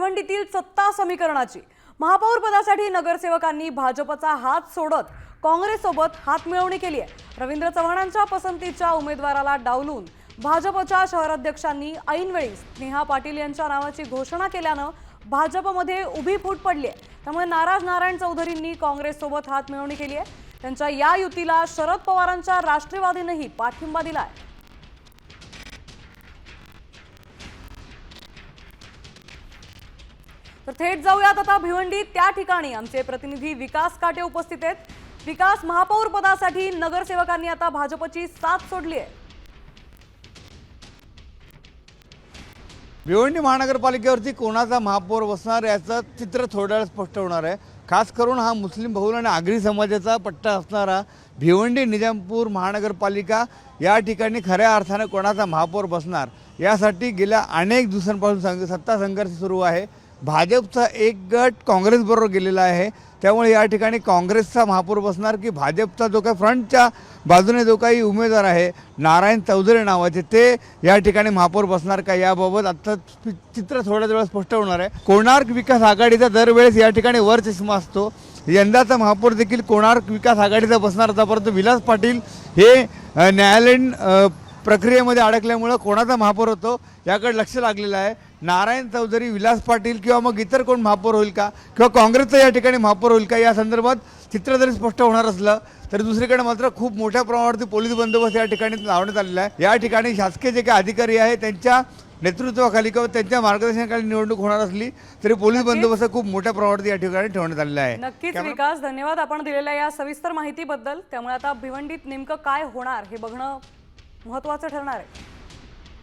भिवंडीतील सत्ता समीकरणाची। महापौर पदासाठी नगरसेवकांनी भाजपचा हात सोडत काँग्रेससोबत हातमिळवणी केली आहे। रवींद्र चव्हाणांच्या पसंतीच्या उमेदवाराला डावलून भाजपच्या शहराध्यक्षांनी ऐनवेळी स्नेहा पाटील यांच्या नावाची घोषणा केल्यानं भाजपमध्ये उभी फूट पडली आहे। त्यामुळे नाराज नारायण चौधरींनी काँग्रेससोबत हातमिळवणी केली आहे। त्यांच्या या युतीला शरद पवारांच्या राष्ट्रवादीनेही पाठिंबा दिलाय। तर थेट जाऊयात आता भिवंडी, त्या ठिकाणी आमचे प्रतिनिधी विकास काटे उपस्थित आहेत। विकास, महापौर पदासाठी नगरसेवकांनी आता भाजपची साथ सोडली आहे। भिवंडी महानगरपालिकेवरती कोणाचा महापौर बसणार याचं चित्र थोड्या वेळ स्पष्ट होणार आहे। खास करून हा मुस्लिम बहुल आणि आगरी समाजाचा पट्टा असणारा भिवंडी निजामपूर महानगरपालिका या ठिकाणी खऱ्या अर्थाने कोणाचा महापौर बसणार यासाठी गेल्या अनेक दिवसांपासून सत्ता संघर्ष सुरू आहे। भाजपचा एक गट काँग्रेसबरोबर गेलेला आहे, त्यामुळे या ठिकाणी काँग्रेसचा महापौर बसणार की भाजपचा जो काही फ्रंटच्या बाजूने जो काही उमेदवार आहे नारायण चौधरी नावाचे ते या ठिकाणी महापौर बसणार का याबाबत आता चित्र थोड्या वेळा स्पष्ट होणार आहे। कोणार्क विकास आघाडीचा दरवेळेस या ठिकाणी वर चष्मा असतो। यंदाचा महापौर देखील कोणार्क विकास आघाडीचा बसणार होता, परंतु विलास पाटील हे न्यायालयीन प्रक्रियेमध्ये अडकल्यामुळे कोणाचा महापौर होतो याकडे लक्ष लागलेलं आहे। नारायण चौधरी, विलास पाटील किंवा मग इतर कोण महापौर होईल का किंवा काँग्रेसचा या ठिकाणी महापौर होईल का या संदर्भात चित्र जरी स्पष्ट होणार असलं तरी दुसरीकडे मात्र खूप मोठ्या प्रमाणावरती पोलीस बंदोबस्त या ठिकाणी लावण्यात आलेला आहे। या ठिकाणी शासकीय जे काही अधिकारी आहेत त्यांच्या नेतृत्वाखाली किंवा त्यांच्या मार्गदर्शनाखाली निवडणूक होणार असली तरी पोलीस बंदोबस्त खूप मोठ्या प्रमाणावरती या ठिकाणी ठेवण्यात आलेला आहे। नक्कीच विकास, धन्यवाद आपण दिलेल्या या सविस्तर माहितीबद्दल। त्यामुळे आता भिवंडीत नेमकं काय होणार हे बघणं महत्त्वाचं ठरणार आहे।